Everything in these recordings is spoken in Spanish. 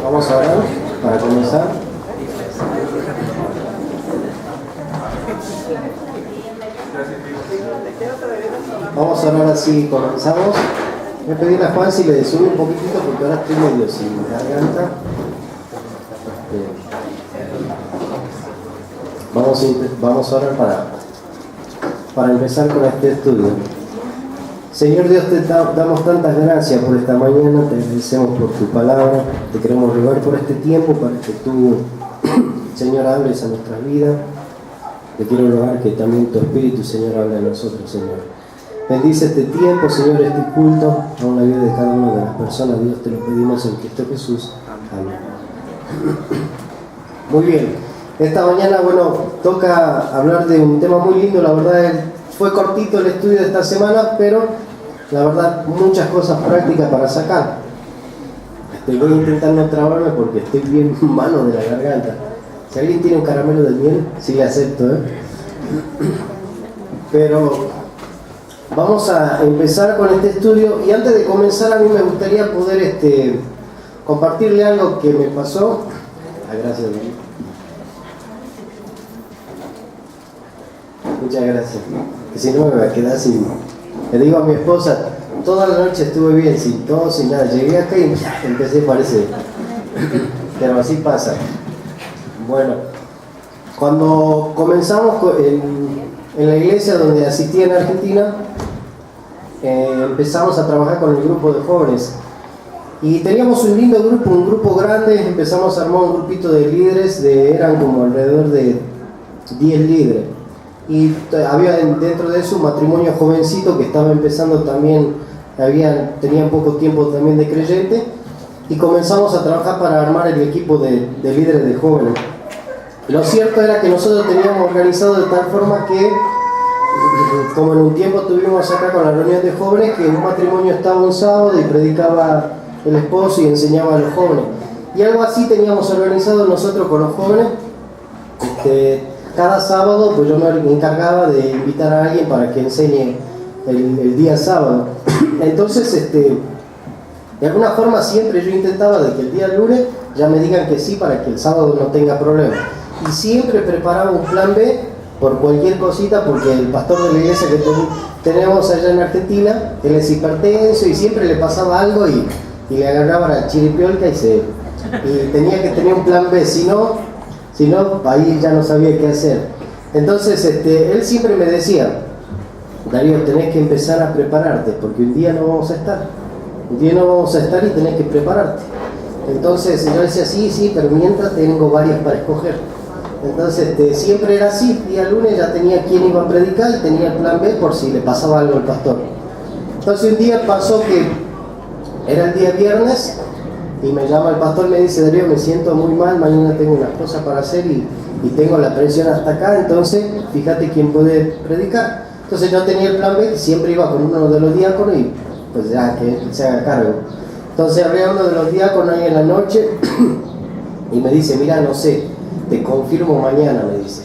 Vamos a orar para comenzar. Vamos a orar así, comenzamos. Voy a pedirle a Juan si le sube un poquitito porque ahora estoy medio sin garganta. Vamos a orar para empezar con este estudio. Señor Dios, te damos tantas gracias por esta mañana, te agradecemos por tu palabra, te queremos rogar por este tiempo para que tú, Señor, hables a nuestras vidas. Te quiero rogar que también tu Espíritu, Señor, hable a nosotros, Señor. Bendice este tiempo, Señor, este culto, aún la vida de cada una de las personas. Dios, te lo pedimos en Cristo Jesús. Amén. Muy bien. Esta mañana, toca hablar de un tema muy lindo. La verdad, fue cortito el estudio de esta semana, pero la verdad, muchas cosas prácticas para sacar. Voy a intentar no trabarme porque estoy bien malo de la garganta. Si alguien tiene un caramelo de miel, sí le acepto, Pero vamos a empezar con este estudio. Y antes de comenzar, a mí me gustaría poder compartirle algo que me pasó. Gracias, muchas gracias. Que si no me va a quedar sin... Le digo a mi esposa, toda la noche estuve bien, sin tos, sin nada. Llegué acá y empecé a parecer. Pero así pasa. Bueno, cuando comenzamos en la iglesia donde asistí en Argentina, empezamos a trabajar con el grupo de jóvenes. Y teníamos un lindo grupo, un grupo grande. Empezamos a armar un grupito de líderes, eran como alrededor de 10 líderes. Y había dentro de eso un matrimonio jovencito que estaba empezando también, tenían poco tiempo también de creyente, y comenzamos a trabajar para armar el equipo de líderes de jóvenes. Lo cierto era que nosotros teníamos organizado de tal forma que, como en un tiempo tuvimos acá con la reunión de jóvenes, que un matrimonio estaba un sábado y predicaba el esposo y enseñaba a los jóvenes. Y algo así teníamos organizado nosotros con los jóvenes. Cada sábado pues yo me encargaba de invitar a alguien para que enseñe el día sábado. Entonces, de alguna forma siempre yo intentaba de que el día lunes ya me digan que sí para que el sábado no tenga problema. Y siempre preparaba un plan B por cualquier cosita, porque el pastor de la iglesia que tenemos allá en Argentina, él es hipertenso y siempre le pasaba algo y le agarraba la chiripiolca y tenía que tener un plan B, si no, ahí ya no sabía qué hacer. Entonces él siempre me decía, Darío, tenés que empezar a prepararte, porque un día no vamos a estar. Un día no vamos a estar y tenés que prepararte. Entonces yo decía, sí, pero mientras tengo varias para escoger. Entonces siempre era así, día lunes ya tenía quién iba a predicar y tenía el plan B por si le pasaba algo al pastor. Entonces un día pasó que era el día viernes y me llama el pastor y me dice, Darío, me siento muy mal, mañana tengo unas cosas para hacer y tengo la presión hasta acá, entonces fíjate quién puede predicar. Entonces yo tenía el plan B, que siempre iba con uno de los diáconos y pues ya que él se haga cargo. Entonces hablé a uno de los diáconos ahí en la noche y me dice, mira, no sé, te confirmo mañana, me dice.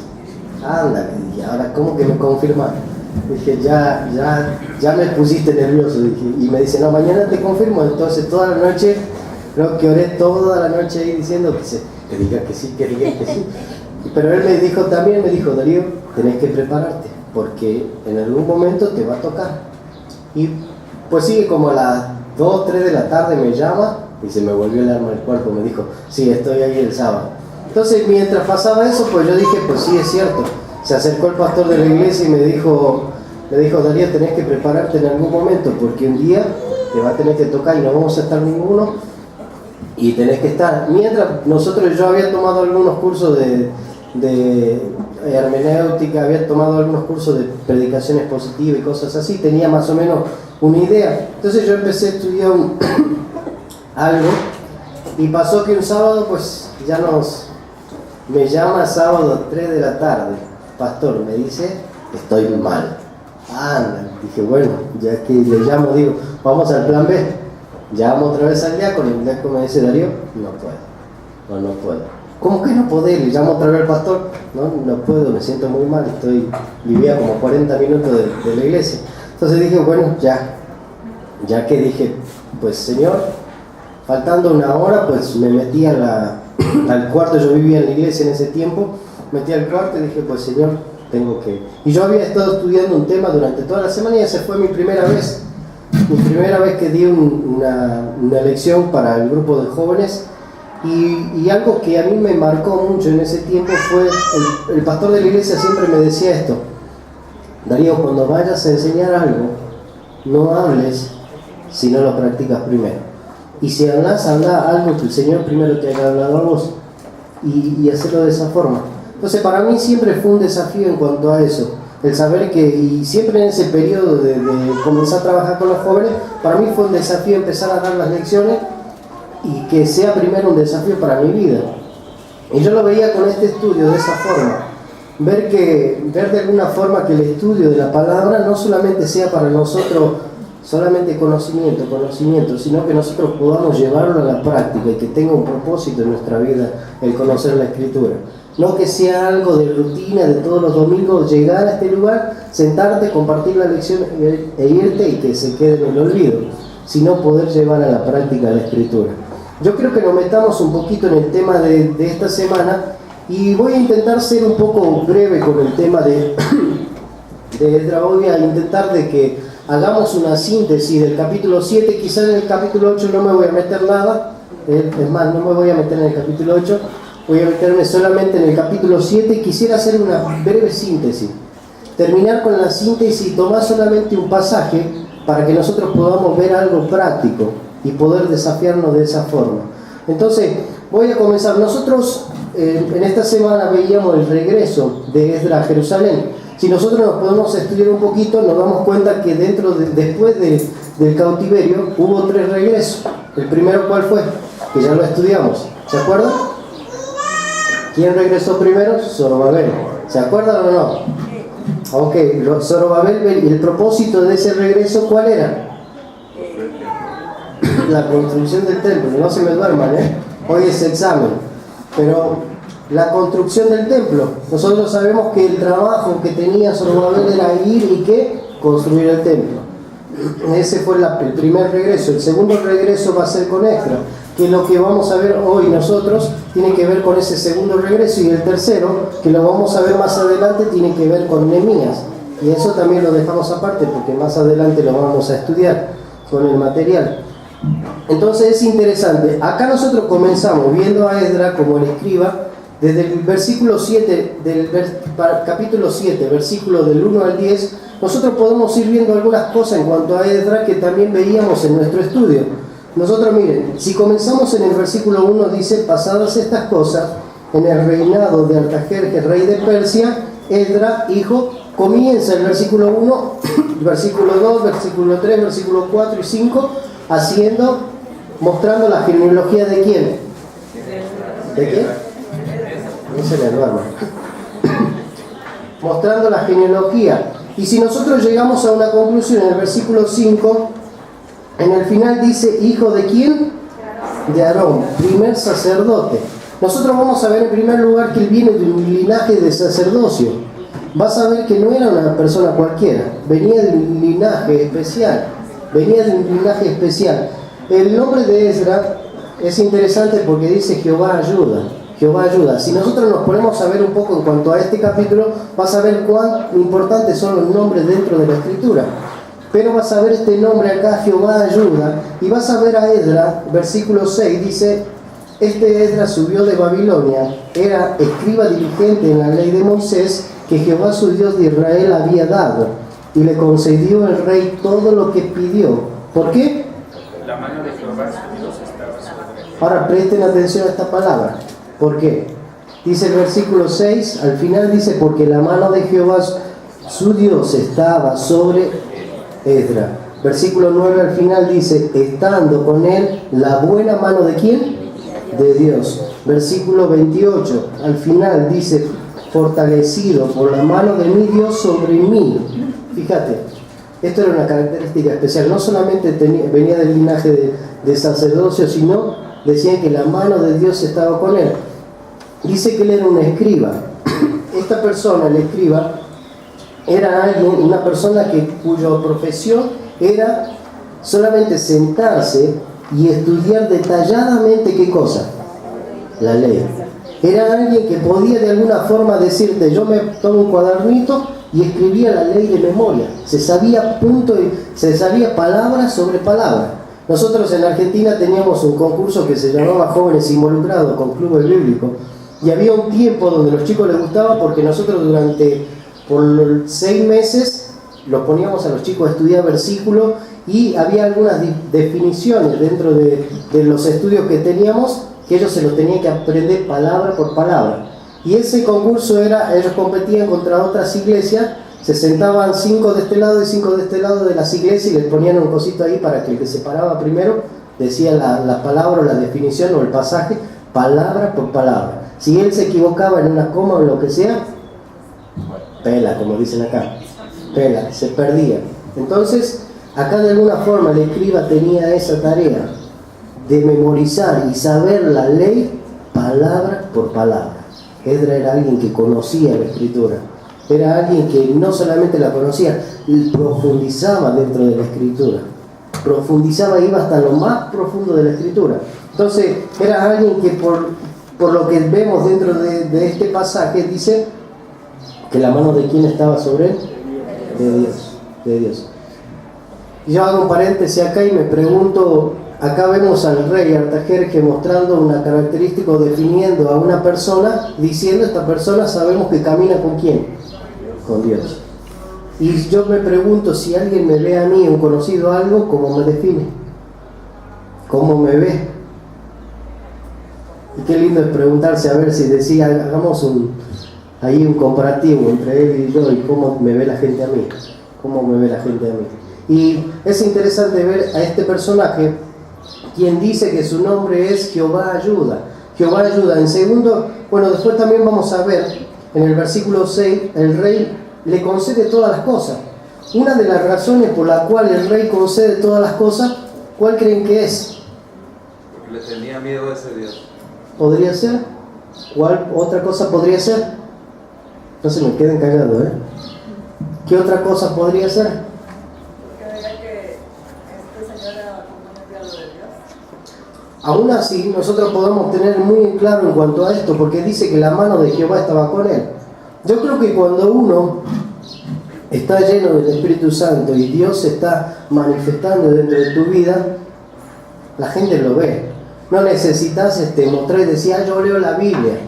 Ándale, y ahora ¿cómo que me confirma? Dije, ya me pusiste nervioso, dije, y me dice, no, mañana te confirmo. Entonces toda la noche, creo que oré toda la noche ahí diciendo que diga que sí. Pero él me dijo, Darío, tenés que prepararte, porque en algún momento te va a tocar. Y pues sí, como a las 2, 3 de la tarde me llama y se me volvió el alma del cuerpo, me dijo, sí, estoy ahí el sábado. Entonces mientras pasaba eso, pues yo dije, pues sí, es cierto. Se acercó el pastor de la iglesia y me dijo, Darío, tenés que prepararte en algún momento, porque un día te va a tener que tocar y no vamos a estar ninguno, y tenés que estar. Mientras yo había tomado algunos cursos de hermenéutica, había tomado algunos cursos de predicación expositiva y cosas así, tenía más o menos una idea. Entonces yo empecé a estudiar algo, y pasó que un sábado pues me llama sábado a 3 de la tarde, pastor, me dice, estoy mal. Anda, dije, bueno, ya que le llamo, digo, vamos al plan B. Llamo otra vez al diácono y el diácono me dice, Darío, no puedo. ¿Cómo que no podés? Le llamo otra vez al pastor, no puedo, me siento muy mal, vivía como 40 minutos de la iglesia. Entonces dije, bueno, ya que dije, pues Señor, faltando una hora, pues me metí al cuarto. Yo vivía en la iglesia en ese tiempo, metí al cuarto y dije, pues Señor, tengo que... Y yo había estado estudiando un tema durante toda la semana y esa fue mi primera vez que di una lección para el grupo de jóvenes. Y algo que a mí me marcó mucho en ese tiempo fue, el pastor de la iglesia siempre me decía esto: Darío, cuando vayas a enseñar algo, no hables si no lo practicas primero. Y si hablas, habla algo que el Señor primero te haya hablado a vos, y hacerlo de esa forma. Entonces para mí siempre fue un desafío en cuanto a eso, el saber que, y siempre en ese periodo de comenzar a trabajar con los jóvenes, para mí fue un desafío empezar a dar las lecciones y que sea primero un desafío para mi vida. Y yo lo veía con este estudio de esa forma, ver de alguna forma que el estudio de la palabra no solamente sea para nosotros solamente conocimiento, sino que nosotros podamos llevarlo a la práctica y que tenga un propósito en nuestra vida el conocer la Escritura. No que sea algo de rutina de todos los domingos, llegar a este lugar, sentarte, compartir la lección e irte y que se quede en el olvido, sino poder llevar a la práctica la Escritura. Yo creo que nos metamos un poquito en el tema de esta semana y voy a intentar ser un poco breve con el tema de Esdras. Voy a intentar de que hagamos una síntesis del capítulo 7, quizás en el capítulo 8 no me voy a meter nada, es más, no me voy a meter en el capítulo 8, voy a meterme solamente en el capítulo 7 y quisiera hacer una breve síntesis, terminar con la síntesis y tomar solamente un pasaje para que nosotros podamos ver algo práctico y poder desafiarnos de esa forma. Entonces, voy a comenzar. Nosotros en esta semana veíamos el regreso de Esdras a Jerusalén. Si nosotros nos podemos estudiar un poquito, nos damos cuenta que después del cautiverio hubo 3 regresos. El primero, ¿cuál fue? Que ya lo estudiamos. ¿Se acuerdan? ¿Quién regresó primero? Zorobabel. ¿Se acuerdan o no? Ok, Zorobabel. ¿Y el propósito de ese regreso cuál era? La construcción del templo. No se me duerman, hoy es examen. Pero la construcción del templo, nosotros sabemos que el trabajo que tenía Zorobabel era ir y ¿qué? Construir el templo. Ese fue el primer regreso. El segundo regreso va a ser con Esdras, que lo que vamos a ver hoy nosotros tiene que ver con ese segundo regreso, y el tercero, que lo vamos a ver más adelante, tiene que ver con Nehemías, y eso también lo dejamos aparte porque más adelante lo vamos a estudiar con el material. Entonces es interesante, acá nosotros comenzamos viendo a Esdras como el escriba desde el versículo 7 capítulo 7, versículo del 1 al 10. Nosotros podemos ir viendo algunas cosas en cuanto a Esdras que también veíamos en nuestro estudio. Nosotros miren, si comenzamos en el versículo 1, dice: pasadas estas cosas, en el reinado de Artajerjes, rey de Persia, Esdras, hijo, comienza el versículo 1, versículo 2, versículo 3, versículo 4 y 5, mostrando la genealogía de quién. ¿De qué? No se le duerma. Mostrando la genealogía. Y si nosotros llegamos a una conclusión en el versículo 5, en el final dice: ¿hijo de quién? De Aarón, primer sacerdote. Nosotros vamos a ver en primer lugar que él viene de un linaje de sacerdocio. Vas a ver que no era una persona cualquiera, venía de un linaje especial. El nombre de Esdras es interesante porque dice Jehová ayuda. Jehová ayuda. Si nosotros nos ponemos a ver un poco en cuanto a este capítulo, vas a ver cuán importantes son los nombres dentro de la Escritura. Pero vas a ver este nombre acá, Jehová ayuda, y vas a ver a Esdras, versículo 6, dice: este Esdras subió de Babilonia, era escriba diligente en la ley de Moisés, que Jehová su Dios de Israel había dado, y le concedió el rey todo lo que pidió. ¿Por qué? La mano de Jehová su Dios estaba sobre él. Ahora presten atención a esta palabra. ¿Por qué? Dice el versículo 6, al final dice: porque la mano de Jehová su Dios estaba sobre Esdras. Versículo 9 al final dice: estando con él la buena mano de ¿quién? De Dios. Versículo 28 al final dice: fortalecido por la mano de mi Dios sobre mí. Fíjate, esto era una característica especial. No solamente venía del linaje de sacerdocio, sino decían que la mano de Dios estaba con él. Dice que él era un escriba. Esta persona, el escriba, era alguien, una persona cuya profesión era solamente sentarse y estudiar detalladamente ¿qué cosa? La ley. Era alguien que podía de alguna forma decirte, yo me tomo un cuadernito y escribía la ley de memoria. Se sabía se sabía palabra sobre palabra. Nosotros en Argentina teníamos un concurso que se llamaba Jóvenes Involucrados con Clubes Bíblicos, y había un tiempo donde a los chicos les gustaba porque nosotros por 6 meses los poníamos a los chicos a estudiar versículos, y había algunas definiciones dentro de los estudios que teníamos que ellos se los tenían que aprender palabra por palabra. Y ese concurso ellos competían contra otras iglesias, se sentaban 5 de este lado y 5 de este lado de las iglesias y les ponían un cosito ahí para que el que se paraba primero decía la palabra o la definición o el pasaje, palabra por palabra. Si él se equivocaba en una coma o lo que sea, pela, como dicen acá, pela, se perdía. Entonces, acá de alguna forma el escriba tenía esa tarea de memorizar y saber la ley palabra por palabra. Esdras era alguien que conocía la escritura, era alguien que no solamente la conocía, profundizaba dentro de la escritura, iba hasta lo más profundo de la escritura. Entonces era alguien que por lo que vemos dentro de este pasaje dice que la mano de quién estaba sobre él, de Dios. Yo hago un paréntesis acá y me pregunto, acá vemos al rey Artajerjes mostrando una característica, definiendo a una persona, diciendo esta persona sabemos que camina con quién, con Dios. Y yo me pregunto, si alguien me ve a mí, un conocido algo, ¿cómo me define? ¿Cómo me ve? Y qué lindo es preguntarse, a ver si decía, hagamos un comparativo entre él y yo, y cómo me ve la gente a mí, Y es interesante ver a este personaje, quien dice que su nombre es Jehová ayuda. Jehová ayuda. En segundo, después también vamos a ver, en el versículo 6, el rey le concede todas las cosas. Una de las razones por la cual el rey concede todas las cosas, ¿cuál creen que es? Porque le tenía miedo a ese Dios. ¿Podría ser? ¿Cuál otra cosa podría ser? No se me queden callados, ¿eh? ¿Qué otra cosa podría ser? Porque veía que este señor era un enviado de Dios. Aún así, nosotros podemos tener muy claro en cuanto a esto, porque dice que la mano de Jehová estaba con él. Yo creo que cuando uno está lleno del Espíritu Santo y Dios se está manifestando dentro de tu vida, la gente lo ve. No necesitas mostrar y decir, yo leo la Biblia,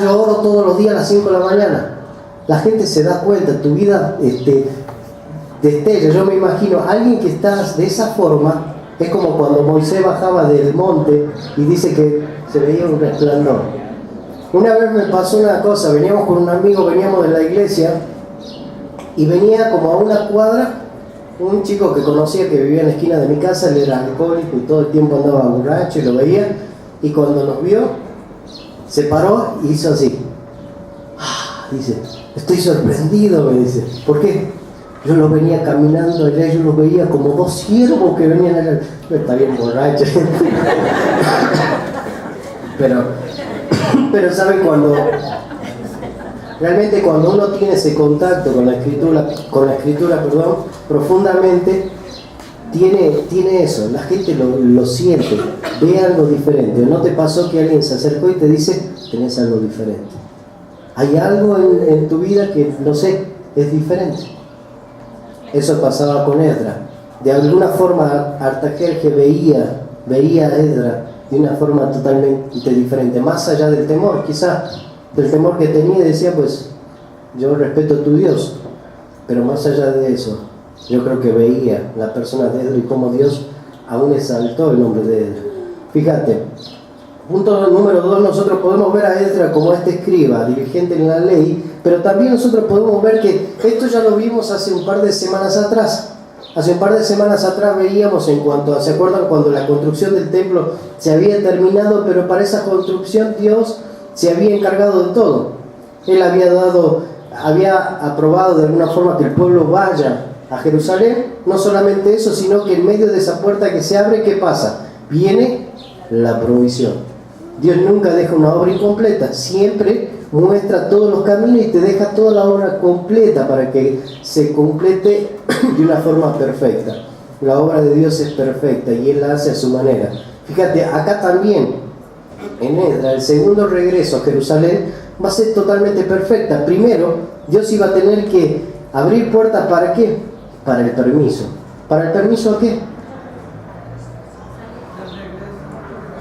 yo oro todos los días a las 5 de la mañana. La gente se da cuenta, tu vida destella. Yo me imagino, alguien que está de esa forma, es como cuando Moisés bajaba del monte y dice que se veía un resplandor. Una vez me pasó una cosa, veníamos con un amigo, veníamos de la iglesia, y venía como a una cuadra un chico que conocía, que vivía en la esquina de mi casa, él era alcohólico y todo el tiempo andaba borracho y lo veía, y cuando nos vio, se paró y hizo así. Dice, estoy sorprendido, me dice. ¿Por qué? Yo lo venía caminando allá, yo lo veía como 2 siervos que venían allá. Está bien borracho. Pero ¿saben cuando? Realmente cuando uno tiene ese contacto con la escritura, profundamente, tiene eso, la gente lo siente, ve algo diferente. ¿No te pasó que alguien se acercó y te dice, tenés algo diferente? Hay algo en tu vida que, no sé, es diferente. Eso pasaba con Esdras. De alguna forma Artajerjes veía a Esdras de una forma totalmente diferente, más allá del temor, quizás del temor que tenía, decía, pues yo respeto a tu Dios, pero más allá de eso, yo creo que veía la persona de Esdras y cómo Dios aún exaltó el nombre de Esdras. Fíjate, punto número 2, nosotros podemos ver a Esdras como este escriba, dirigente en la ley, pero también nosotros podemos ver que esto ya lo vimos hace un par de semanas atrás. Hace un par de semanas atrás veíamos en cuanto a, ¿se acuerdan cuando la construcción del templo se había terminado? Pero para esa construcción Dios se había encargado de todo. Él había aprobado de alguna forma que el pueblo vaya a Jerusalén. No solamente eso, sino que en medio de esa puerta que se abre, ¿qué pasa? Viene la provisión. Dios nunca deja una obra incompleta, siempre muestra todos los caminos y te deja toda la obra completa para que se complete de una forma perfecta. la obra de Dios es perfecta y Él la hace a su manera. Fíjate, acá también, en Esdras, el segundo regreso a Jerusalén va a ser totalmente perfecta. Primero, Dios iba a tener que abrir puertas, ¿para qué? Para el permiso. ¿Para el permiso a qué?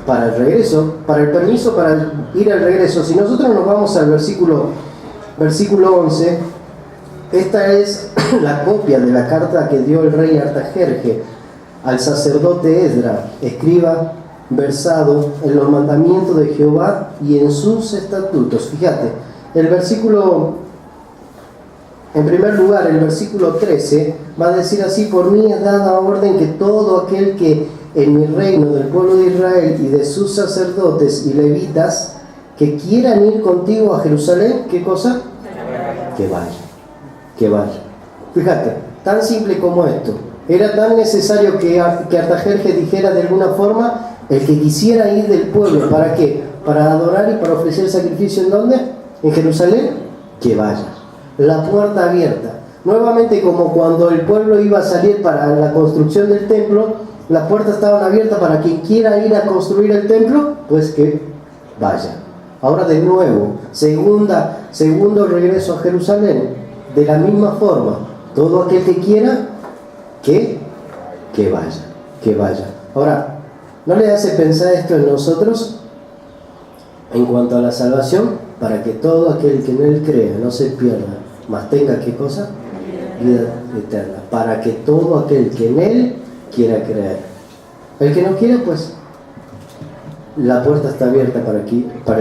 Para el regreso, para el permiso para ir al regreso. Si nosotros nos vamos al versículo 11, esta es la copia de la carta que dio el rey Artajerje al sacerdote Esdras, escriba versado en los mandamientos de Jehová y en sus estatutos. Fíjate, el versículo, en primer lugar, el versículo 13 va a decir así: por mí es dada orden que todo aquel que en mi reino del pueblo de Israel y de sus sacerdotes y levitas que quieran ir contigo a Jerusalén, ¿qué cosa? Que vaya. Fíjate, tan simple como esto. Era tan necesario que Artajerje dijera de alguna forma: el que quisiera ir del pueblo, ¿para qué? Para adorar y para ofrecer sacrificio, ¿en dónde? En Jerusalén, que vaya. La puerta abierta. Nuevamente, como cuando el pueblo iba a salir para la construcción del templo, las puertas estaban abiertas para quien quiera ir a construir el templo, pues que vaya. Ahora de nuevo, segundo regreso a Jerusalén, de la misma forma, todo aquel que quiera, que vaya. Ahora, ¿no le hace pensar esto en nosotros? En cuanto a la salvación, para que todo aquel que en Él crea no se pierda, mas tenga, ¿qué cosa? Vida eterna. Para que todo aquel que en Él quiera creer. El que no quiera, pues la puerta está abierta para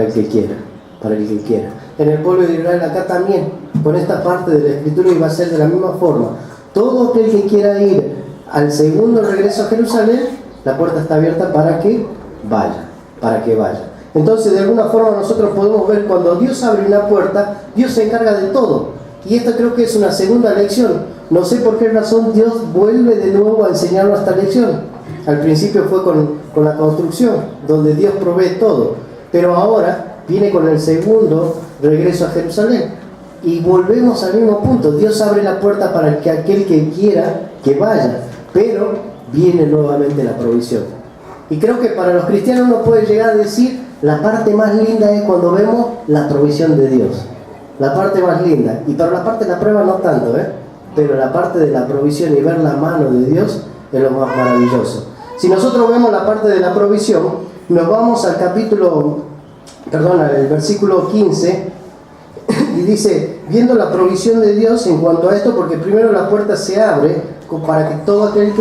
el que quiera. En el pueblo de Israel, acá también, con esta parte de la Escritura, iba a ser de la misma forma. Todo aquel que quiera ir al segundo regreso a Jerusalén, la puerta está abierta para que vaya. Entonces, de alguna forma nosotros podemos ver, cuando Dios abre una puerta, Dios se encarga de todo. Y esta creo que es una segunda lección. No sé por qué razón Dios vuelve de nuevo a enseñarnos esta lección. Al principio fue con la construcción, donde Dios provee todo. Pero ahora viene con el segundo regreso a Jerusalén. Y volvemos al mismo punto. Dios abre la puerta para que aquel que quiera que vaya. Pero viene nuevamente la provisión. Y creo que para los cristianos uno puede llegar a decir: la parte más linda es cuando vemos la provisión de Dios. La parte más linda. Y para la parte de la prueba no tanto, pero la parte de la provisión y ver la mano de Dios es lo más maravilloso. Si nosotros vemos la parte de la provisión, nos vamos al al versículo 15, y dice: viendo la provisión de Dios en cuanto a esto, porque primero la puerta se abre para que todo aquel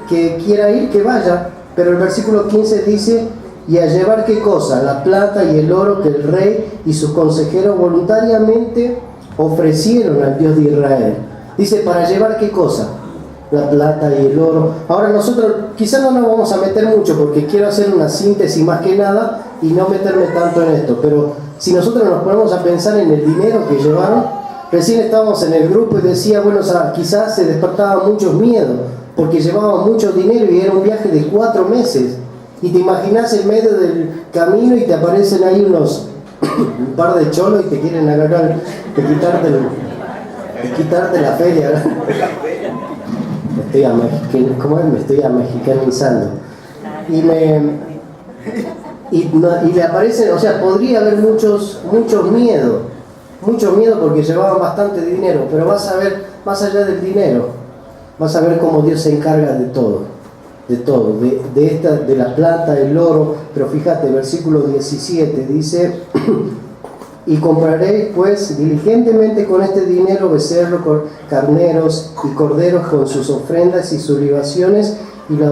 que quiera ir, que vaya, pero el versículo 15 dice: y a llevar ¿qué cosa? La plata y el oro que el rey y sus consejeros voluntariamente ofrecieron al Dios de Israel. Dice: para llevar ¿qué cosa? La plata y el oro. Ahora nosotros quizás no nos vamos a meter mucho, porque quiero hacer una síntesis más que nada y no meterme tanto en esto, pero si nosotros nos ponemos a pensar en el dinero que llevaron, recién estábamos en el grupo y decía, bueno, quizás se despertaban muchos miedos, porque llevaban mucho dinero y era un viaje de 4 meses, y te imaginas en medio del camino y te aparecen ahí un par de cholos y te quieren agarrar, de quitarte la feria, ¿verdad? Me estoy mexicanizando. Y le aparecen, o sea, podría haber muchos miedos, porque llevaban bastante dinero, pero vas a ver, más allá del dinero, vas a ver cómo Dios se encarga de todo, de la plata, el oro. Pero fíjate, versículo 17 dice: y compraréis pues diligentemente con este dinero becerros, carneros y corderos con sus ofrendas y sus libaciones, y la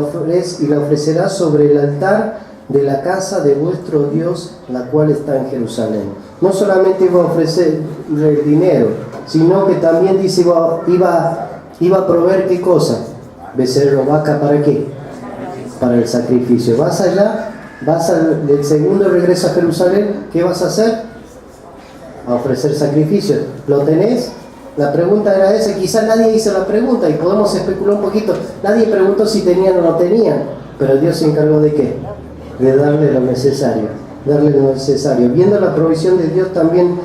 ofrecerás sobre el altar de la casa de vuestro Dios, la cual está en Jerusalén. No solamente iba a ofrecer el dinero, sino que también dice iba a proveer ¿qué cosa? Becerro, vaca, ¿para qué? Para el sacrificio. Vas allá, del segundo regreso a Jerusalén, ¿qué vas a hacer? A ofrecer sacrificios. ¿Lo tenés? La pregunta era esa. Quizás nadie hizo la pregunta y podemos especular un poquito. Nadie preguntó si tenían o no tenían, pero Dios se encargó de ¿qué? De darle lo necesario. Viendo la provisión de Dios también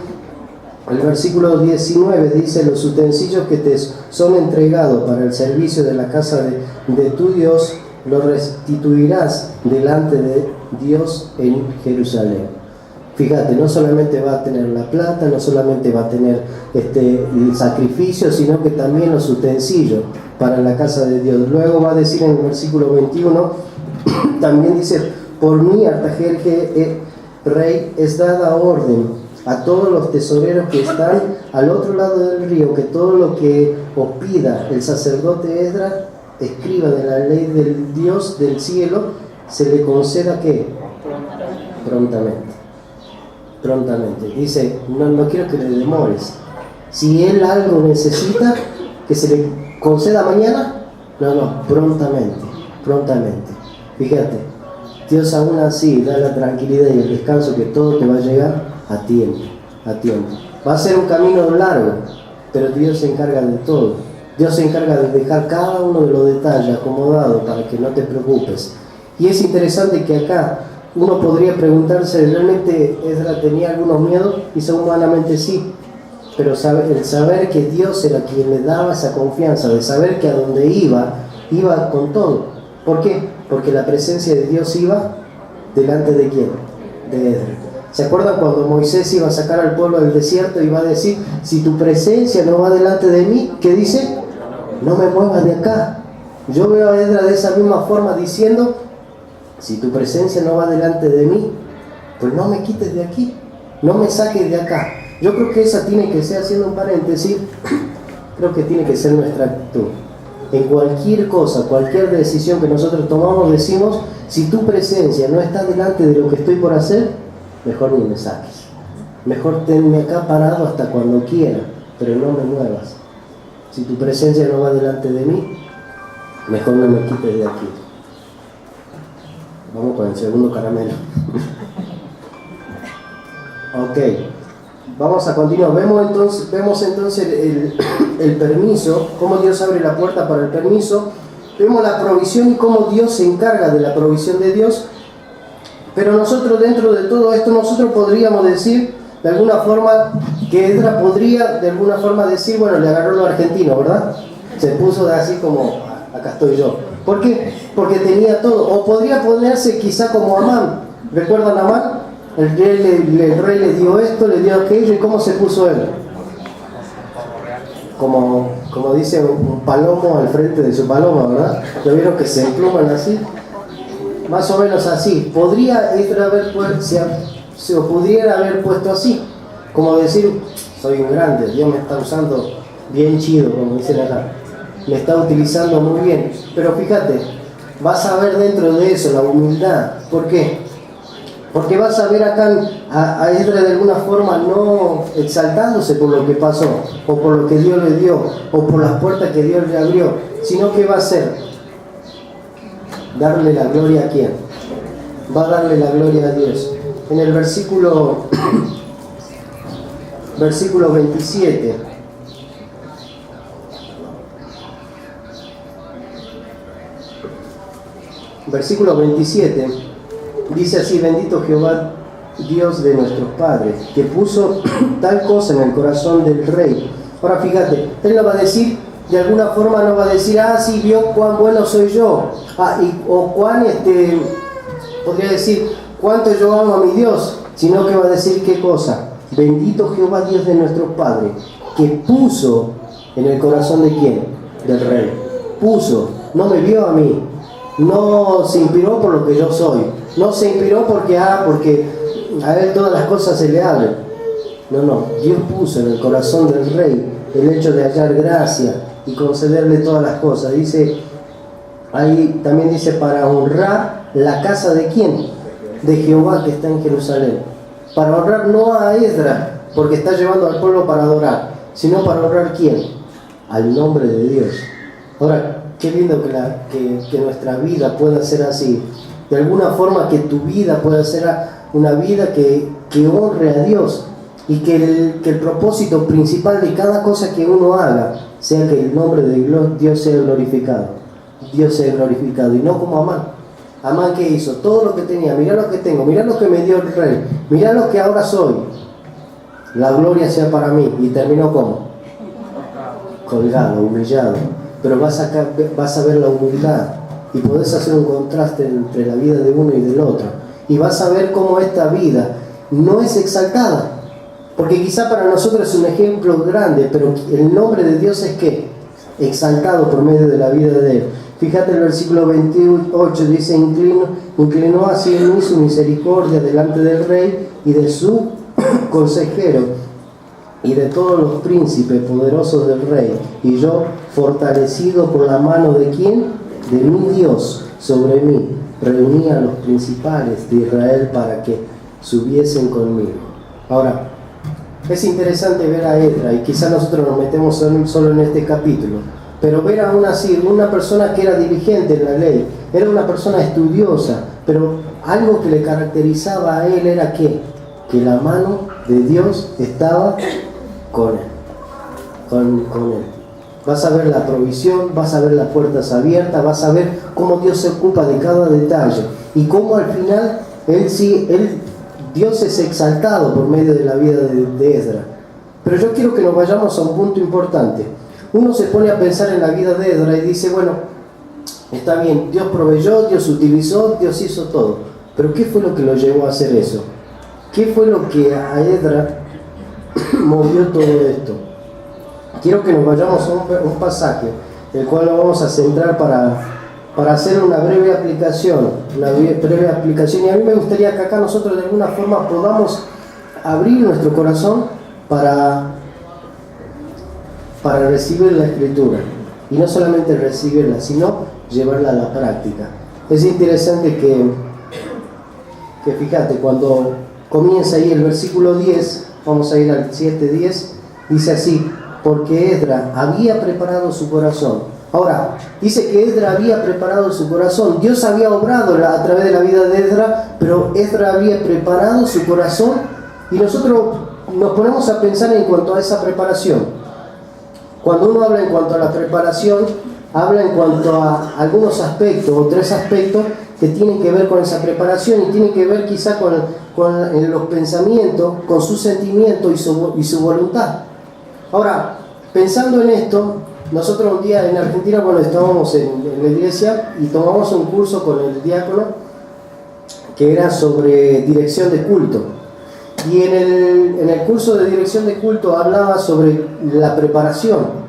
El versículo 19 dice: los utensilios que te son entregados para el servicio de la casa de tu Dios, los restituirás delante de Dios en Jerusalén. Fíjate, no solamente va a tener la plata, no solamente va a tener el sacrificio, sino que también los utensilios para la casa de Dios. Luego va a decir en el versículo 21, también dice: por mí, Artajerje, rey, es dada orden a todos los tesoreros que están al otro lado del río, que todo lo que os pida el sacerdote Esdras, escriba de la ley del Dios del cielo, se le conceda ¿qué? Prontamente. Dice, no quiero que le demores. Si él algo necesita, que se le conceda mañana, prontamente. Fíjate, Dios aún así da la tranquilidad y el descanso que todo te va a llegar a tiempo. Va a ser un camino largo, pero Dios se encarga de todo. Dios se encarga de dejar cada uno de los detalles acomodados para que no te preocupes. Y es interesante que acá uno podría preguntarse, ¿realmente Esdras tenía algunos miedos? Quizá humanamente sí, pero el saber que Dios era quien le daba esa confianza, de saber que a donde iba con todo. ¿Por qué? Porque la presencia de Dios iba delante de ¿quién? De Esdras. ¿Se acuerdan cuando Moisés iba a sacar al pueblo del desierto y iba a decir: si tu presencia no va delante de mí, ¿qué dice? No me muevas de acá. Yo veo a Esdras de esa misma forma diciendo: si tu presencia no va delante de mí, pues no me quites de aquí, no me saques de acá. Yo creo que esa tiene que ser, haciendo un paréntesis, creo que tiene que ser nuestra actitud. En cualquier cosa, cualquier decisión que nosotros tomamos, decimos: si tu presencia no está delante de lo que estoy por hacer, mejor ni me saques. Mejor tenme acá parado hasta cuando quiera, pero no me muevas. Si tu presencia no va delante de mí, mejor no me quites de aquí. Vamos con el segundo caramelo. Ok, vamos a continuar. Vemos entonces el permiso, cómo Dios abre la puerta para el permiso. Vemos la provisión y cómo Dios se encarga de la provisión de Dios. Pero nosotros, dentro de todo esto, nosotros podríamos decir de alguna forma que Esdras podría de alguna forma decir: bueno, le agarró lo argentino, ¿verdad? Se puso de así como: acá estoy yo. ¿Por qué? Porque tenía todo. O podría ponerse quizá como Amán. ¿Recuerdan a Amán? El rey le dio esto, le dio aquello. ¿Y cómo se puso él? Como dice un palomo al frente de su paloma, ¿verdad? ¿Lo vieron que se empluman así? Más o menos así. Podría Esdras pudiera haber puesto así, como decir: soy un grande, Dios me está usando bien chido, como dicen acá, me está utilizando muy bien. Pero fíjate, vas a ver dentro de eso la humildad. ¿Por qué? Porque vas a ver acá a Esdras de alguna forma no exaltándose por lo que pasó, o por lo que Dios le dio, o por las puertas que Dios le abrió, sino que va a hacer darle la gloria a quién. Va a darle la gloria a Dios. En el versículo 27, dice así: bendito Jehová, Dios de nuestros padres, que puso tal cosa en el corazón del rey. Ahora fíjate, él no va a decir, de alguna forma no va a decir: sí, vio cuán bueno soy yo, o cuán, podría decir, cuánto yo amo a mi Dios, sino que va a decir ¿qué cosa? Bendito Jehová, Dios de nuestros padres, que puso en el corazón ¿de quién? Del rey. Puso, no me vio a mí, no se inspiró por lo que yo soy, no se inspiró porque a él todas las cosas se le abren. No, Dios puso en el corazón del rey el hecho de hallar gracia y concederle todas las cosas. Dice, ahí también dice: para honrar la casa ¿de quién? De Jehová que está en Jerusalén. Para honrar no a Esdras, porque está llevando al pueblo para adorar, sino para honrar ¿quién? Al nombre de Dios. Ahora, qué lindo que nuestra vida pueda ser así. De alguna forma que tu vida pueda ser una vida que honre a Dios. Y que el propósito principal de cada cosa que uno haga sea que el nombre de Dios sea glorificado. Dios sea glorificado. Y no como Amán. Amán, ¿qué hizo? Todo lo que tenía. Mirá lo que tengo. Mirá lo que me dio el rey. Mirá lo que ahora soy. la gloria sea para mí. Y terminó como colgado, humillado. Pero vas a ver la humildad y podés hacer un contraste entre la vida de uno y del otro. Y vas a ver cómo esta vida no es exaltada. Porque quizá para nosotros es un ejemplo grande, pero el nombre de Dios es ¿qué? Exaltado por medio de la vida de Él. Fíjate el versículo 28, dice, inclinó así en mí su misericordia delante del rey y de su consejero y de todos los príncipes poderosos del rey. Y yo, fortalecido por la mano de ¿quién? De mi Dios sobre mí, reuní a los principales de Israel para que subiesen conmigo. Ahora, es interesante ver a Esdras, y quizás nosotros nos metemos solo en este capítulo, pero ver aún así una persona que era dirigente en la ley, era una persona estudiosa, pero algo que le caracterizaba a él era que la mano de Dios estaba con él, con él. Vas a ver la provisión, vas a ver las puertas abiertas, vas a ver cómo Dios se ocupa de cada detalle y cómo al final Dios es exaltado por medio de la vida de Esdras. Pero yo quiero que nos vayamos a un punto importante. Uno se pone a pensar en la vida de Esdras y dice, bueno, está bien, Dios proveyó, Dios utilizó, Dios hizo todo. Pero ¿qué fue lo que lo llevó a hacer eso? ¿Qué fue lo que a Esdras movió todo esto? Quiero que nos vayamos a un pasaje, el cual nos vamos a centrar para hacer una breve aplicación, y a mí me gustaría que acá nosotros de alguna forma podamos abrir nuestro corazón para recibir la Escritura, y no solamente recibirla, sino llevarla a la práctica. Es interesante que fíjate, cuando comienza ahí el versículo 10, vamos a ir al 7:10, dice así, porque Esdras había preparado su corazón. Ahora, dice que Esdras había preparado su corazón. Dios había obrado a través de la vida de Esdras, pero Esdras había preparado su corazón, y nosotros nos ponemos a pensar en cuanto a esa preparación. Cuando uno habla en cuanto a la preparación, habla en cuanto a algunos aspectos, o 3 aspectos que tienen que ver con esa preparación, y tienen que ver quizá con los pensamientos, con su sentimiento y su voluntad. Ahora, pensando en esto, nosotros un día en Argentina, cuando estábamos en la iglesia y tomamos un curso con el diácono que era sobre dirección de culto. Y en el curso de dirección de culto hablaba sobre la preparación.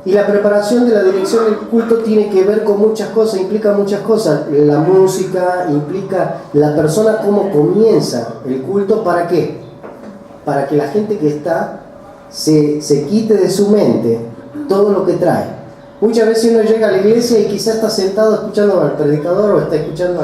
Y la preparación de la dirección del culto tiene que ver con muchas cosas, implica muchas cosas. La música, implica la persona cómo comienza el culto, ¿para qué? Para que la gente que está se quite de su mente todo lo que trae. Muchas veces uno llega a la iglesia y quizás está sentado escuchando al predicador o está escuchando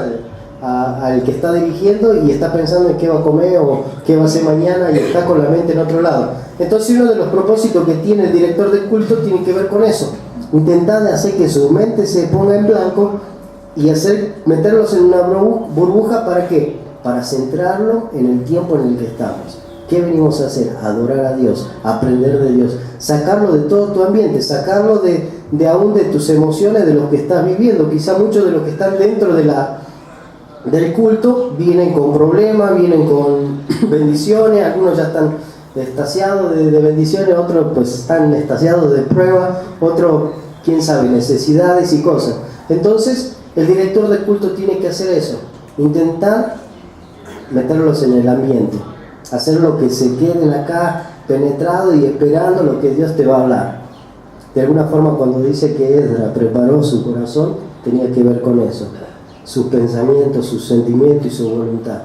al que está dirigiendo y está pensando en qué va a comer o qué va a hacer mañana y está con la mente en otro lado. Entonces uno de los propósitos que tiene el director del culto tiene que ver con eso. Intentar de hacer que su mente se ponga en blanco y meterlos en una burbuja, ¿para qué? Para centrarlo en el tiempo en el que estamos. ¿Qué venimos a hacer? Adorar a Dios, aprender de Dios, sacarlo de todo tu ambiente, sacarlo de aún de tus emociones, de lo que estás viviendo. Quizá muchos de los que están dentro del culto vienen con problemas, vienen con bendiciones, algunos ya están extasiados de bendiciones, otros pues están extasiados de pruebas, otros, quién sabe, necesidades y cosas. Entonces, el director del culto tiene que hacer eso, intentar meterlos en el ambiente, hacer lo que se queden acá penetrado y esperando lo que Dios te va a hablar. De alguna forma, cuando dice que Esdras preparó su corazón, tenía que ver con eso, sus pensamientos, sus sentimientos y su voluntad.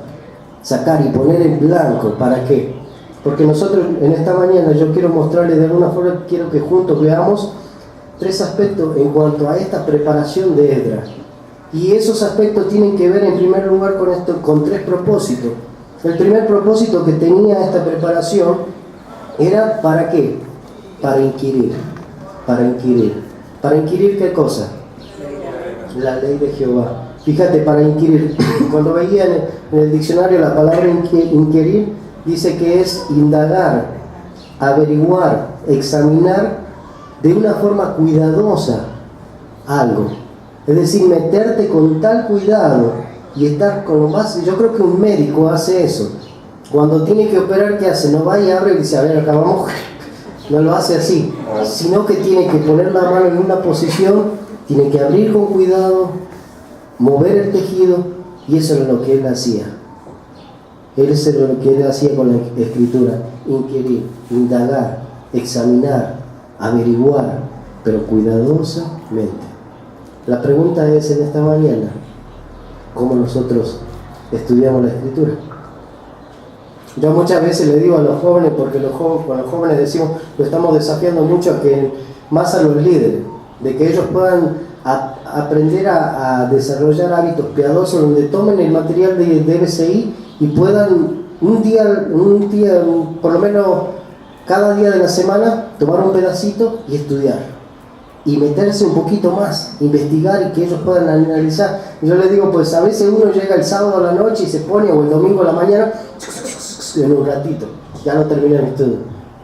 Sacar y poner en blanco, ¿para qué? Porque nosotros en esta mañana yo quiero mostrarles de alguna forma, quiero que juntos veamos 3 aspectos en cuanto a esta preparación de Esdras. Y esos aspectos tienen que ver en primer lugar con 3 propósitos. El primer propósito que tenía esta preparación era ¿para qué? Para inquirir. ¿Para inquirir qué cosa? La ley de Jehová. Fíjate, para inquirir. Cuando veía en el diccionario la palabra inquirir, dice que es indagar, averiguar, examinar de una forma cuidadosa algo. Es decir, meterte con tal cuidado y estar con lo más. Yo creo que un médico hace eso. Cuando tiene que operar, ¿qué hace? No va y abre y dice, a ver, acá vamos. No lo hace así, sino que tiene que poner la mano en una posición, tiene que abrir con cuidado, mover el tejido, y eso es lo que él hacía. Eso es lo que él hacía con la escritura: inquirir, indagar, examinar, averiguar, pero cuidadosamente. La pregunta es en esta mañana: ¿cómo nosotros estudiamos la escritura? Yo muchas veces le digo a los jóvenes, porque con los jóvenes decimos, lo estamos desafiando mucho a que, más a los líderes, de que ellos puedan aprender a desarrollar hábitos piadosos donde tomen el material de BCI y puedan un día, por lo menos cada día de la semana, tomar un pedacito y estudiar. Y meterse un poquito más, investigar y que ellos puedan analizar. Y yo les digo, pues a veces uno llega el sábado a la noche y se pone, o el domingo a la mañana, en un ratito, ya no termina el estudio.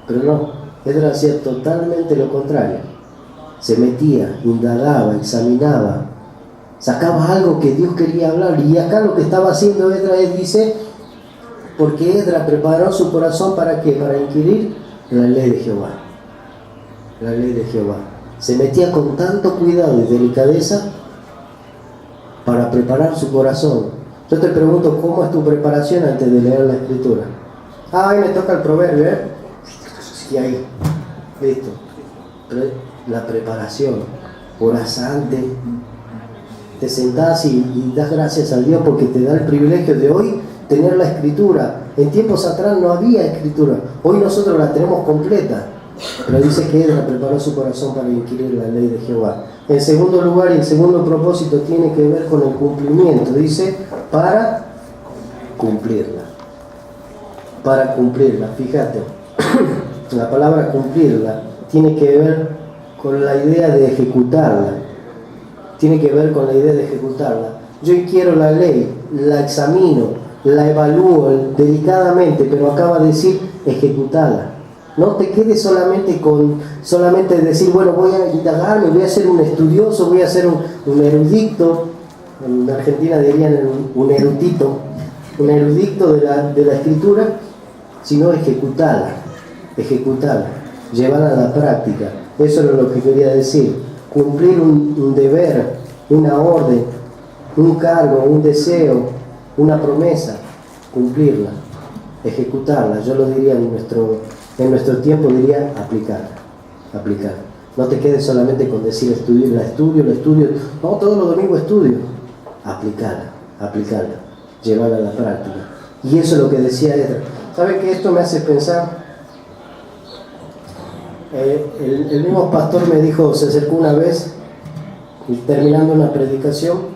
Pero no, Esdras hacía totalmente lo contrario. Se metía, indagaba, examinaba, sacaba algo que Dios quería hablar. Y acá lo que estaba haciendo Esdras dice, porque Esdras preparó su corazón ¿para qué? Para inquirir la ley de Jehová. La ley de Jehová. Se metía con tanto cuidado y delicadeza para preparar su corazón. Yo te pregunto, ¿cómo es tu preparación antes de leer la escritura? Ahí me toca el proverbio, ¿eh? Y ahí, listo. La preparación, orás antes, te sentás y das gracias a Dios porque te da el privilegio de hoy tener la escritura. En tiempos atrás no había escritura, hoy nosotros la tenemos completa. Pero dice que Esdras preparó su corazón para inquirir la ley de Jehová. En segundo lugar, y el segundo propósito tiene que ver con el cumplimiento. Dice, para cumplirla. Para cumplirla. Fíjate, la palabra cumplirla tiene que ver con la idea de ejecutarla. Tiene que ver con la idea de ejecutarla. Yo quiero la ley, la examino, la evalúo delicadamente, pero acaba de decir ejecutarla. No te quedes solamente decir, bueno, voy a indagarme, voy a ser un estudioso, voy a ser un erudito. En Argentina dirían un erudito de la escritura, sino ejecutarla, llevarla a la práctica. Eso es lo que quería decir. Cumplir un deber, una orden, un cargo, un deseo, una promesa, cumplirla, ejecutarla. Yo lo diría en nuestro tiempo, diría aplicar. No te quedes solamente con decir estudio. No, todos los domingos estudio. Aplicarla, llevarla a la práctica. Y eso es lo que decía Esdras. ¿Sabe que esto me hace pensar? El mismo pastor me dijo, se acercó una vez, terminando una predicación,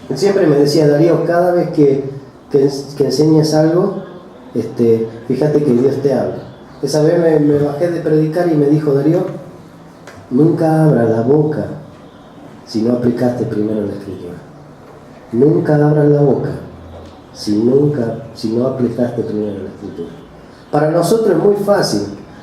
él siempre me decía, Darío, cada vez que enseñes algo, fíjate que Dios te habla. Esa vez me bajé de predicar y me dijo, Darío, nunca abra la boca si no aplicaste primero la escritura. Nunca abras la boca si no aplicaste primero la escritura. Para nosotros es muy fácil.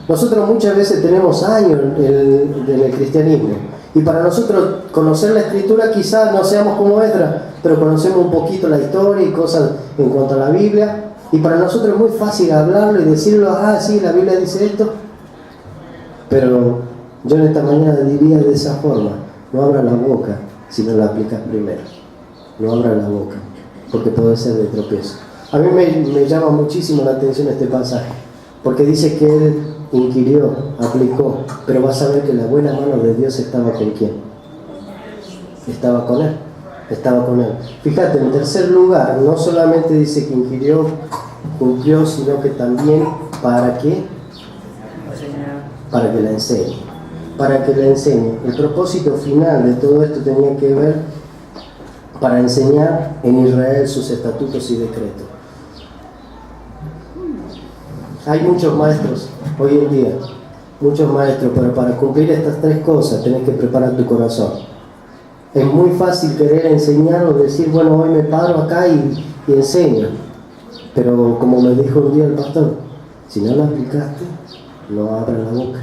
Nosotros muchas veces tenemos años en el cristianismo, y para nosotros conocer la escritura quizás no seamos como Esdras, pero conocemos un poquito la historia y cosas en cuanto a la Biblia, y para nosotros es muy fácil hablarlo y decirlo, sí, la Biblia dice esto. Pero yo en esta mañana diría de esa forma: no abra la boca si no la aplicas primero. No abra la boca, porque puede ser de tropiezo. A mí me llama muchísimo la atención este pasaje, porque dice que él inquirió, aplicó, pero vas a ver que la buena mano de Dios estaba con quién. Estaba con él. Fíjate, en tercer lugar, no solamente dice que inquirió, cumplió, sino que también ¿para qué? Para que la enseñe. El propósito final de todo esto tenía que ver para enseñar en Israel sus estatutos y decretos. Hay muchos maestros hoy en día, pero para cumplir estas tres cosas tenés que preparar tu corazón. Es muy fácil querer enseñar o decir, bueno, hoy me paro acá y enseño. Pero como me dijo un día el pastor, si no la aplicaste, no abras la boca.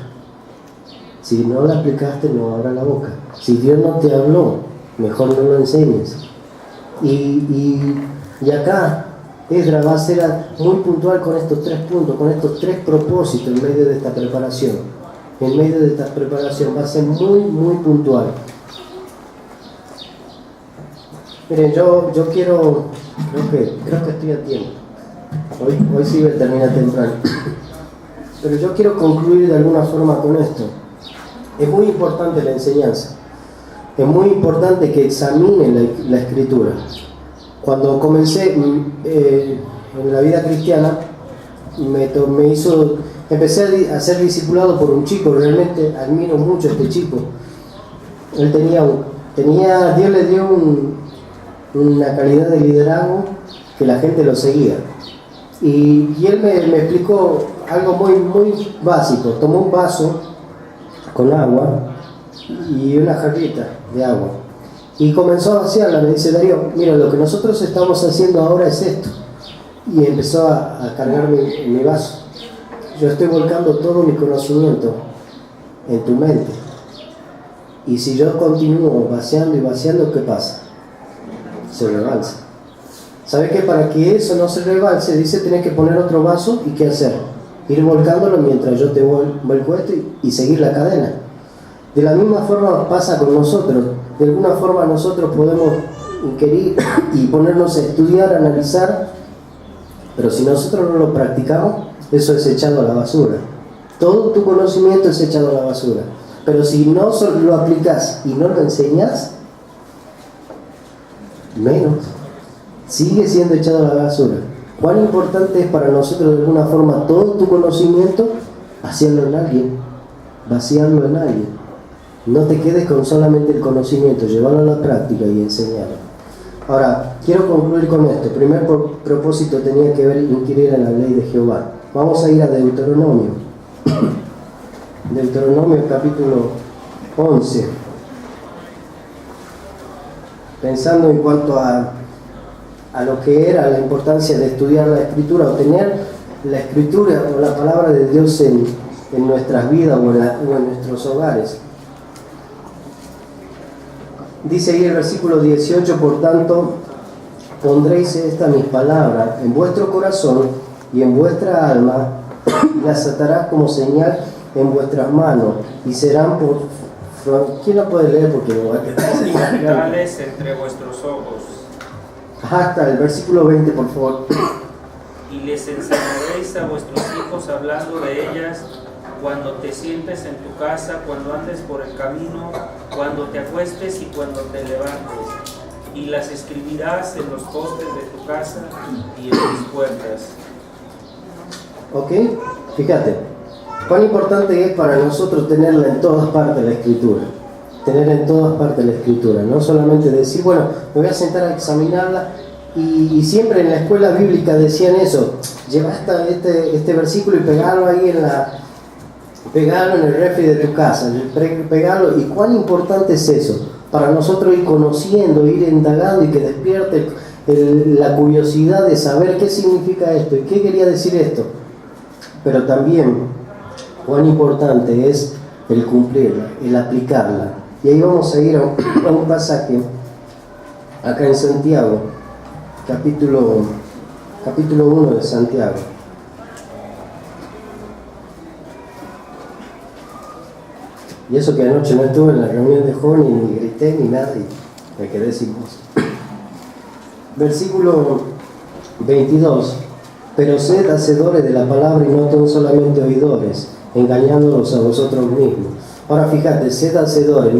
Si no la aplicaste, no abras la boca. Si Dios no te habló, mejor no lo enseñes. Y acá Esdras va a ser muy puntual con estos 3 puntos, con estos 3 propósitos en medio de esta preparación. En medio de esta preparación va a ser muy, muy puntual. Miren, yo quiero, creo que estoy a tiempo. Hoy sí voy a terminar temprano. Pero yo quiero concluir de alguna forma con esto. Es muy importante la enseñanza. Es muy importante que examinen la Escritura. Cuando comencé en la vida cristiana, empecé a ser discipulado por un chico. Realmente admiro mucho a este chico. Él Dios le dio una calidad de liderazgo que la gente lo seguía. Y él me explicó algo muy, muy básico. Tomó un vaso con agua y una jarrita de agua y comenzó a vaciarla. Me dice: Darío, mira, lo que nosotros estamos haciendo ahora es esto. Y empezó a cargar mi vaso. Yo estoy volcando todo mi conocimiento en tu mente. Y si yo continúo vaciando y vaciando, ¿qué pasa? Se rebalsa. ¿Sabes que para que eso no se rebalse, dice, tenés que poner otro vaso? ¿Y qué hacer? Ir volcándolo mientras yo te vuelco esto y seguir la cadena. De la misma forma pasa con nosotros. De alguna forma nosotros podemos inquirir y ponernos a estudiar, a analizar, pero si nosotros no lo practicamos, eso es echado a la basura. Todo tu conocimiento es echado a la basura. Pero si no lo aplicas y no lo enseñas, menos. Sigue siendo echado a la basura. ¿Cuán importante es para nosotros de alguna forma todo tu conocimiento, hacerlo en alguien, vaciarlo en alguien? No te quedes con solamente el conocimiento, llevarlo a la práctica y enseñarlo. Ahora, quiero concluir con esto. El primer propósito tenía que ver inquirir en la ley de Jehová. Vamos a ir a Deuteronomio. Deuteronomio capítulo 11. Pensando en cuanto a lo que era la importancia de estudiar la Escritura o tener la Escritura o la palabra de Dios en nuestras vidas o en nuestros hogares. Dice ahí el versículo 18: por tanto, pondréis estas mis palabras en vuestro corazón y en vuestra alma, y las atarás como señal en vuestras manos, y serán por... ¿Quién la puede leer? Porque me voy a quedar. Señales entre vuestros ojos. Hasta el versículo 20, por favor. Y les enseñaréis a vuestros hijos hablando de ellas cuando te sientes en tu casa, cuando andes por el camino, cuando te acuestes y cuando te levantes. Y las escribirás en los postes de tu casa y en tus puertas. ¿Ok? Fíjate, cuán importante es para nosotros tenerla en todas partes la Escritura. Tener en todas partes la Escritura, no solamente decir, bueno, me voy a sentar a examinarla. Y siempre en la escuela bíblica decían eso: lleva este versículo y pegarlo ahí pegarlo en el refri de tu casa, pegarlo. ¿Y cuán importante es eso? Para nosotros ir conociendo, ir indagando y que despierte la curiosidad de saber qué significa esto y qué quería decir esto. Pero también cuán importante es el cumplirla, el aplicarla. Y ahí vamos a ir a un pasaje acá en Santiago, capítulo 1 de Santiago. Y eso que anoche no estuve en la reunión de jóvenes, ni grité ni nada, y me quedé sin voz. Versículo 22: pero sed hacedores de la palabra y no tan solamente oidores, engañándolos a vosotros mismos. Ahora fíjate, sed hacedores,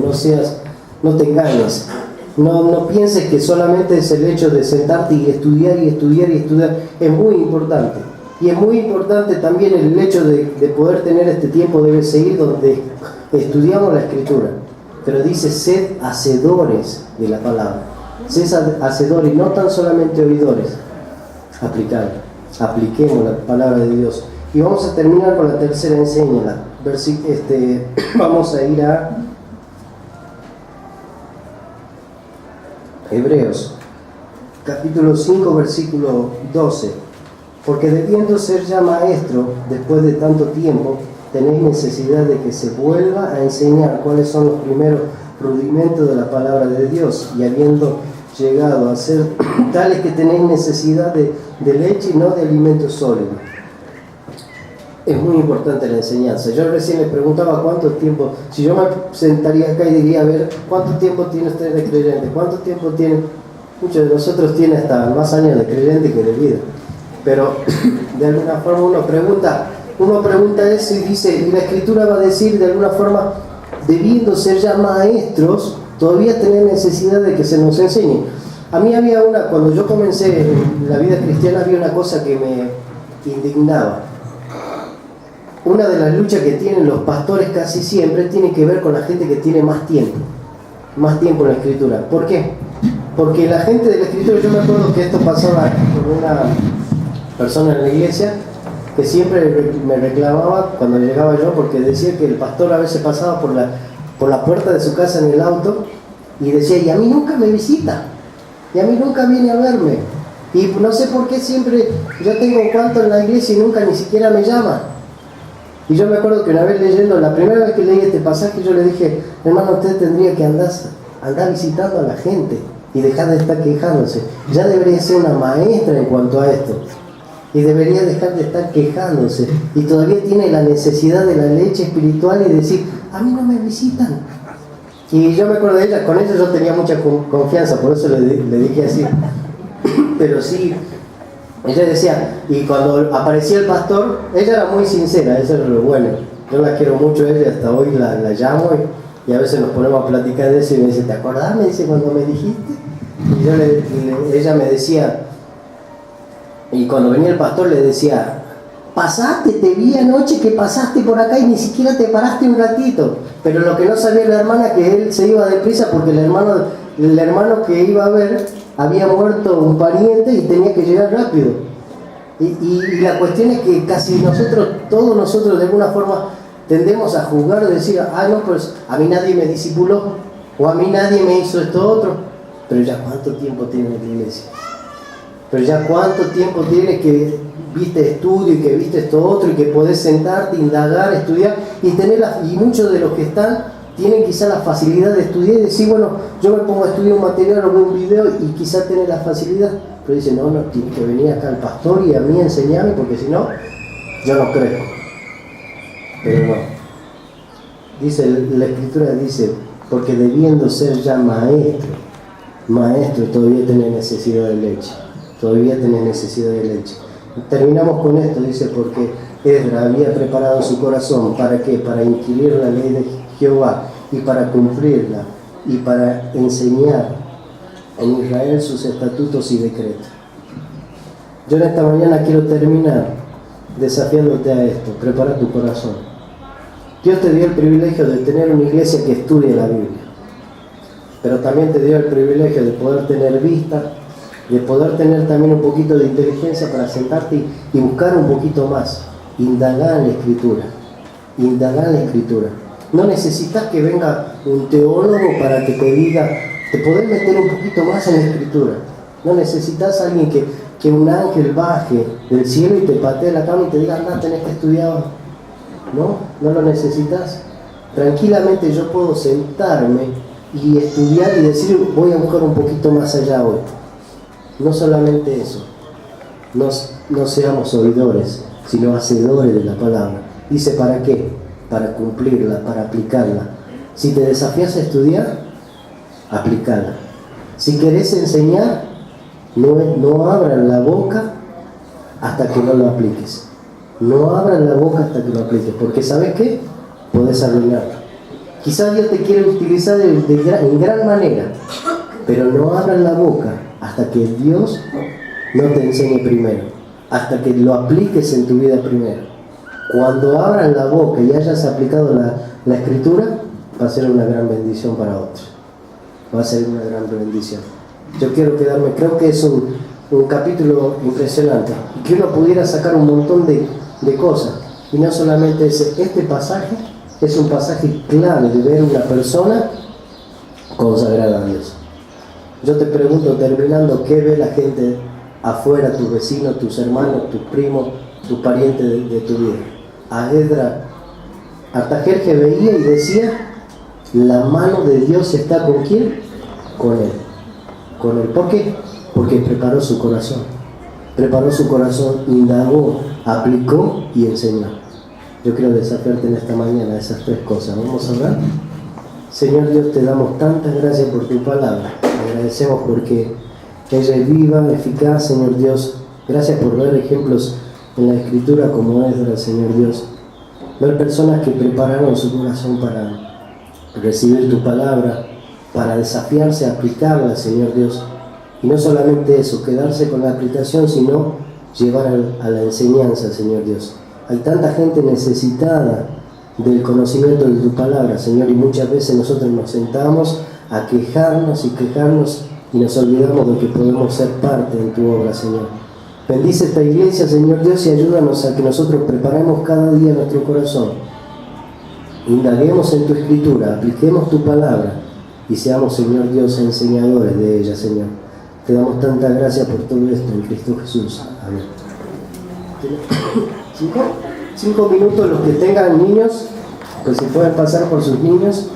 no te engañes. No pienses que solamente es el hecho de sentarte y estudiar y estudiar y estudiar. Es muy importante. Y es muy importante también el hecho de poder tener este tiempo de seguir donde estudiamos la Escritura. Pero dice, sed hacedores de la palabra. Sed hacedores, no tan solamente oidores. Apliquemos la palabra de Dios. Y vamos a terminar con la tercera enseñanza. Vamos a ir a Hebreos, capítulo 5, versículo 12. Porque debiendo ser ya maestro, después de tanto tiempo, tenéis necesidad de que se vuelva a enseñar cuáles son los primeros rudimentos de la palabra de Dios, y habiendo llegado a ser tales que tenéis necesidad de de leche y no de alimento sólido. Es muy importante la enseñanza. Yo recién le preguntaba cuánto tiempo, si yo me sentaría acá y diría, a ver, ¿cuánto tiempo tiene usted de creyente? ¿Cuánto tiempo tiene? Muchos de nosotros tienen hasta más años de creyente que de vida. Pero de alguna forma uno pregunta eso y dice, y la Escritura va a decir de alguna forma, debiendo ser ya maestros, todavía tener necesidad de que se nos enseñe. A mí cuando yo comencé en la vida cristiana, había una cosa que me indignaba. Una de las luchas que tienen los pastores casi siempre tiene que ver con la gente que tiene más tiempo en la Escritura. ¿Por qué? Porque la gente de la Escritura, yo me acuerdo que esto pasaba con una persona en la iglesia que siempre me reclamaba cuando llegaba yo, porque decía que el pastor a veces pasaba por la puerta de su casa en el auto y decía, y a mí nunca me visita, y a mí nunca viene a verme, y no sé por qué siempre yo tengo cuánto en la iglesia y nunca ni siquiera me llama. Y yo me acuerdo que una vez leyendo, la primera vez que leí este pasaje, yo le dije, hermano, usted tendría que andar visitando a la gente y dejar de estar quejándose. Ya debería ser una maestra en cuanto a esto. Y debería dejar de estar quejándose. Y todavía tiene la necesidad de la leche espiritual y decir, a mí no me visitan. Y yo me acuerdo de ella, con ella yo tenía mucha confianza, por eso le dije así. Pero sí, ella decía, y cuando aparecía el pastor, ella era muy sincera, eso es lo bueno. Yo la quiero mucho a ella, hasta hoy la llamo y a veces nos ponemos a platicar de eso y me dice, ¿te acordás? Me dice, cuando me dijiste. Y ella me decía, y cuando venía el pastor le decía, pasaste, te vi anoche que pasaste por acá y ni siquiera te paraste un ratito. Pero lo que no sabía la hermana que él se iba deprisa porque el hermano que iba a ver había muerto un pariente y tenía que llegar rápido. Y la cuestión es que casi todos nosotros de alguna forma tendemos a juzgar y decir, no, pues a mí nadie me discipuló, o a mí nadie me hizo esto otro. Pero ya cuánto tiempo tiene la iglesia, pero ya cuánto tiempo tiene que viste estudio y que viste esto otro y que podés sentarte, indagar, estudiar y muchos de los que están tienen quizá la facilidad de estudiar y decir, bueno, yo me pongo a estudiar un material o un video y quizá tener la facilidad, pero dice, no, tiene que venir acá el pastor y a mí enseñarme porque si no, yo no creo. Pero no. La Escritura dice, porque debiendo ser ya maestro, todavía tenés necesidad de leche. Terminamos con esto, dice, porque Esdras había preparado su corazón, ¿para qué? Para inquirir la ley de Jehová y para cumplirla y para enseñar en Israel sus estatutos y decretos. Yo en esta mañana quiero terminar desafiándote a esto. Prepara tu corazón. Dios te dio el privilegio de tener una iglesia que estudie la Biblia, pero también te dio el privilegio de poder tener vista, de poder tener también un poquito de inteligencia para sentarte y buscar un poquito más, indagar en la Escritura. No necesitas que venga un teólogo para que te diga, te podés meter un poquito más en la Escritura. No necesitas a alguien que un ángel baje del cielo y te patee la cama y te diga, anda, tenés que estudiar. No lo necesitas. Tranquilamente yo puedo sentarme y estudiar y decir, voy a buscar un poquito más allá hoy. No solamente eso, no seamos oidores, sino hacedores de la palabra. Dice, ¿para qué? Para cumplirla, para aplicarla. Si te desafías a estudiar, aplicarla. Si querés enseñar, no abran la boca hasta que no lo apliques. No abran la boca hasta que lo apliques, porque ¿sabes qué? Podés arruinarlo. Quizás Dios te quiere utilizar en gran manera, pero no abran la boca hasta que Dios no te enseñe primero, hasta que lo apliques en tu vida primero. Cuando abran la boca y hayas aplicado la Escritura, va a ser una gran bendición para otros. Va a ser una gran bendición. Yo quiero quedarme, creo que es un capítulo impresionante y que uno pudiera sacar un montón de cosas. Y no solamente este pasaje es un pasaje clave de ver una persona consagrada a Dios. Yo te pregunto, terminando, ¿qué ve la gente afuera, tus vecinos, tus hermanos, tus primos, tus parientes de tu vida? A Esdras, Artajerjes veía y decía, la mano de Dios está ¿con quién? Con él. ¿Por qué? Porque preparó su corazón. preparó su corazón, indagó, aplicó y enseñó. Yo quiero desafiarte en esta mañana esas tres cosas. Vamos a orar. Señor Dios, te damos tantas gracias por tu palabra. Te agradecemos porque ella es viva, eficaz, Señor Dios. Gracias por ver ejemplos en la Escritura como Esdras, Señor Dios. Ver personas que prepararon su corazón para recibir tu palabra, para desafiarse a aplicarla, Señor Dios. Y no solamente eso, quedarse con la aplicación, sino llevar a la enseñanza, Señor Dios. Hay tanta gente necesitada del conocimiento de tu palabra, Señor, y muchas veces nosotros nos sentamos a quejarnos y nos olvidamos de que podemos ser parte en tu obra, Señor. Bendice esta iglesia, Señor Dios, y ayúdanos a que nosotros preparemos cada día nuestro corazón. Indaguemos en tu Escritura, apliquemos tu palabra y seamos, Señor Dios, enseñadores de ella, Señor. Te damos tanta gracia por todo esto en Cristo Jesús. Amén. 5 minutos los que tengan niños, pues si pueden pasar por sus niños.